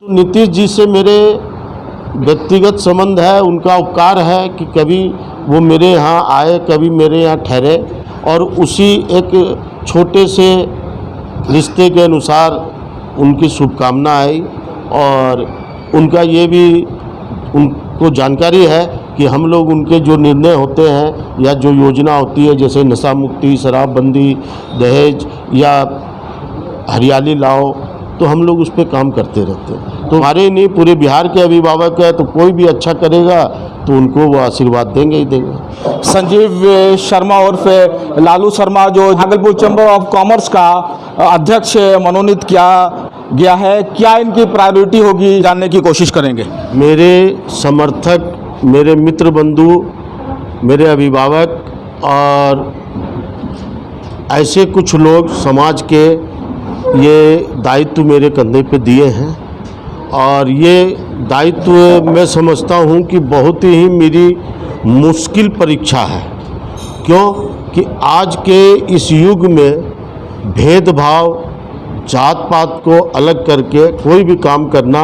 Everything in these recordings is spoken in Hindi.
नीतीश जी से मेरे व्यक्तिगत संबंध है, उनका उपकार है कि कभी वो मेरे यहाँ आए, कभी मेरे यहाँ ठहरे और उसी एक छोटे से रिश्ते के अनुसार उनकी शुभकामना आई और उनका ये भी उनको जानकारी है कि हम लोग उनके जो निर्णय होते हैं या जो योजना होती है जैसे नशा मुक्ति, शराबबंदी, दहेज या हरियाली लाओ, तो हम लोग उस पर काम करते रहते हैं। तो हमारे नहीं पूरे बिहार के अभिभावक है, तो कोई भी अच्छा करेगा तो उनको वो आशीर्वाद देंगे ही देंगे। संजीव शर्मा उर्फ लालू शर्मा जो भागलपुर चैम्बर ऑफ कॉमर्स का अध्यक्ष मनोनीत किया गया है, क्या इनकी प्रायोरिटी होगी जानने की कोशिश करेंगे। मेरे समर्थक, मेरे मित्र बंधु, मेरे अभिभावक और ऐसे कुछ लोग समाज के ये दायित्व मेरे कंधे पे दिए हैं और ये दायित्व मैं समझता हूँ कि बहुत ही मेरी मुश्किल परीक्षा है। क्यों कि आज के इस युग में भेदभाव, जात पात को अलग करके कोई भी काम करना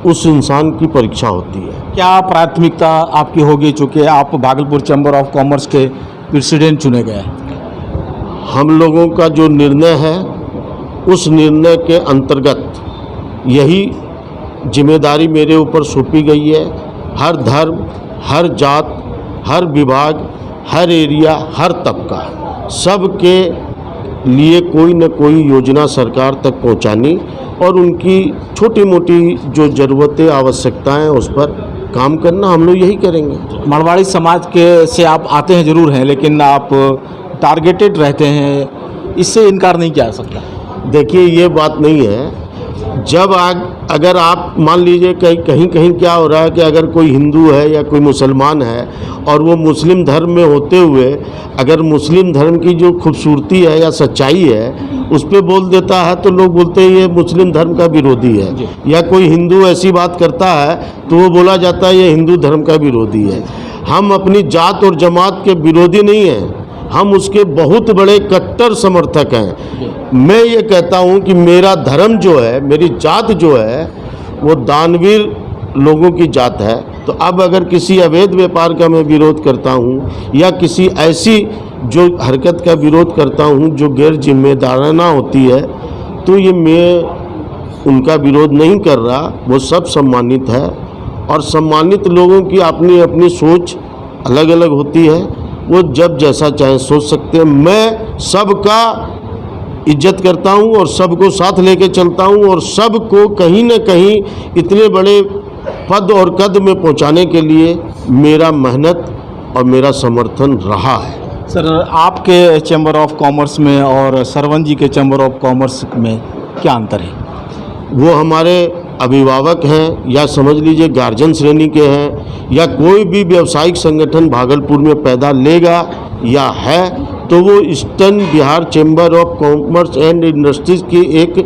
उस इंसान की परीक्षा होती है। क्या प्राथमिकता आपकी होगी, चूँकि आप भागलपुर चैम्बर ऑफ कॉमर्स के प्रेसिडेंट चुने गए हैं। हम लोगों का जो निर्णय है उस निर्णय के अंतर्गत यही जिम्मेदारी मेरे ऊपर सौंपी गई है। हर धर्म, हर जात, हर विभाग, हर एरिया, हर तबका, सबके लिए कोई न कोई योजना सरकार तक पहुंचानी और उनकी छोटी मोटी जो ज़रूरतें, आवश्यकताएं उस पर काम करना, हम लोग यही करेंगे। मारवाड़ी समाज के से आप आते हैं ज़रूर हैं, लेकिन आप टारगेटेड रहते हैं, इससे इनकार नहीं किया जा सकता। देखिए ये बात नहीं है। जब अगर आप मान लीजिए कहीं कहीं क्या हो रहा है कि अगर कोई हिंदू है या कोई मुसलमान है और वो मुस्लिम धर्म में होते हुए अगर मुस्लिम धर्म की जो खूबसूरती है या सच्चाई है उस पर बोल देता है तो लोग बोलते हैं ये मुस्लिम धर्म का विरोधी है, या कोई हिंदू ऐसी बात करता है तो वो बोला जाता है ये हिंदू धर्म का विरोधी है। हम अपनी जात और जमात के विरोधी नहीं हैं, हम उसके बहुत बड़े कट्टर समर्थक हैं। मैं ये कहता हूँ कि मेरा धर्म जो है, मेरी जात जो है वो दानवीर लोगों की जात है। तो अब अगर किसी अवैध व्यापार का मैं विरोध करता हूँ या किसी ऐसी जो हरकत का विरोध करता हूँ जो गैर जिम्मेदाराना होती है, तो ये मैं उनका विरोध नहीं कर रहा। वो सब सम्मानित है और सम्मानित लोगों की अपनी अपनी सोच अलग अलग होती है, वो जब जैसा चाहे सोच सकते हैं। मैं सबका इज्जत करता हूं और सबको साथ लेके चलता हूं और सबको कहीं न कहीं इतने बड़े पद और कद में पहुंचाने के लिए मेरा मेहनत और मेरा समर्थन रहा है। सर, आपके चैम्बर ऑफ कॉमर्स में और सरवन जी के चैम्बर ऑफ कॉमर्स में क्या अंतर है? वो हमारे अभिभावक हैं या समझ लीजिए गार्जियन श्रेणी के हैं, या कोई भी व्यावसायिक संगठन भागलपुर में पैदा लेगा या है तो वो eastern Bihar chamber of commerce and industries की एक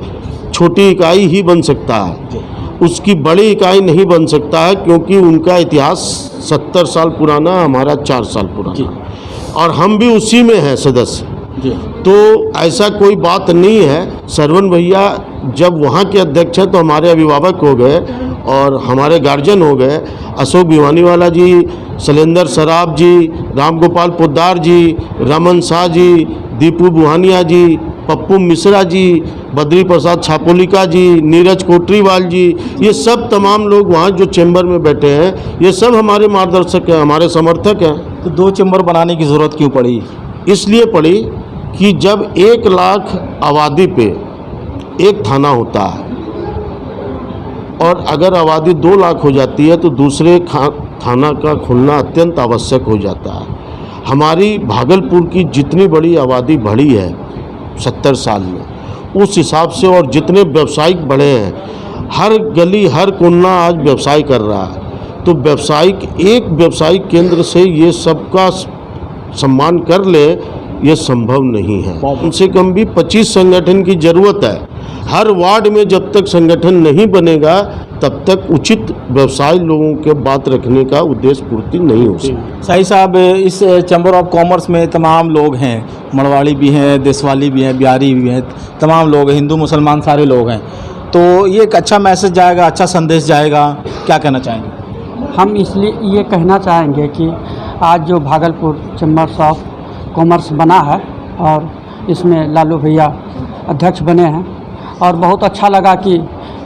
छोटी इकाई ही बन सकता है, उसकी बड़ी इकाई नहीं बन सकता है, क्योंकि उनका इतिहास 70 साल पुराना, हमारा 4 साल पुराना और हम भी उसी में हैं सदस्य। तो ऐसा कोई बात नहीं है। सरवन भैया जब वहाँ के अध्यक्ष हैं तो हमारे अभिभावक हो गए और हमारे गार्जियन हो गए। अशोक भिवानीवाला जी, शैलेंद्र सराफ जी, राम गोपाल पोद्दार जी, रमन शाह जी, दीपू बुहानिया जी, पप्पू मिश्रा जी, बद्री प्रसाद छापोलिका जी, नीरज कोटरीवाल जी, ये सब तमाम लोग वहाँ जो चैम्बर में बैठे हैं ये सब हमारे मार्गदर्शक हैं, हमारे समर्थक हैं। तो 2 चैम्बर बनाने की ज़रूरत क्यों पड़ी? इसलिए पड़ी कि जब 1 लाख आबादी पे एक थाना होता है और अगर आबादी 2 लाख हो जाती है तो दूसरे थाना का खुलना अत्यंत आवश्यक हो जाता है। हमारी भागलपुर की जितनी बड़ी आबादी बढ़ी है 70 साल में, उस हिसाब से और जितने व्यवसायिक बढ़े हैं, हर गली हर कोना आज व्यवसाय कर रहा है, तो एक व्यवसायिक केंद्र से ये सबका सम्मान कर ले ये संभव नहीं है। कम से कम भी 25 संगठन की ज़रूरत है। हर वार्ड में जब तक संगठन नहीं बनेगा तब तक उचित व्यवसाय लोगों के बात रखने का उद्देश्य पूर्ति नहीं हो सकती। सही साहब, इस चैम्बर ऑफ कॉमर्स में तमाम लोग हैं, मरवाड़ी भी हैं, देशवाली भी हैं, बिहारी भी हैं, तमाम लोग, हिंदू मुसलमान सारे लोग हैं। तो ये एक अच्छा मैसेज जाएगा, अच्छा संदेश जाएगा, क्या कहना चाहेंगे? हम इसलिए ये कहना चाहेंगे कि आज जो भागलपुर चैम्बर्स ऑफ कॉमर्स बना है और इसमें लालू भैया अध्यक्ष बने हैं और बहुत अच्छा लगा कि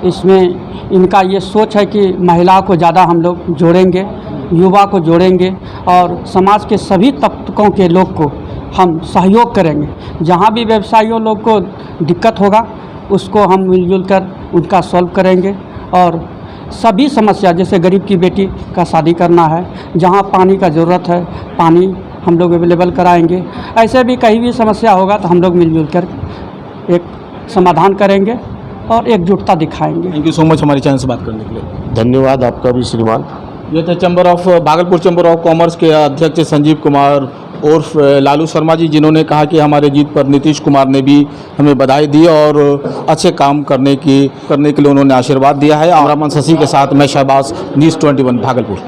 इसमें इनका ये सोच है कि महिलाओं को ज़्यादा हम लोग जोड़ेंगे, युवा को जोड़ेंगे और समाज के सभी तबकों के लोग को हम सहयोग करेंगे। जहाँ भी व्यवसायियों लोग को दिक्कत होगा उसको हम मिलजुल कर उनका सॉल्व करेंगे और सभी समस्या जैसे गरीब की बेटी का शादी करना है, जहाँ पानी का ज़रूरत है पानी हम लोग अवेलेबल कराएंगे। ऐसे भी कहीं भी समस्या होगा तो हम लोग मिलजुल कर एक समाधान करेंगे और एकजुटता दिखाएंगे। थैंक यू सो मच हमारे चैनल से बात करने के लिए। धन्यवाद आपका भी श्रीमान। ये थे भागलपुर चैम्बर ऑफ कॉमर्स के अध्यक्ष संजीव कुमार उर्फ लालू शर्मा जी, जिन्होंने कहा कि हमारे जीत पर नीतीश कुमार ने भी हमें बधाई दी और अच्छे काम करने के लिए उन्होंने आशीर्वाद दिया है। कैमरामैन शशि के साथ मैं शहबाज, न्यूज़ 21 भागलपुर।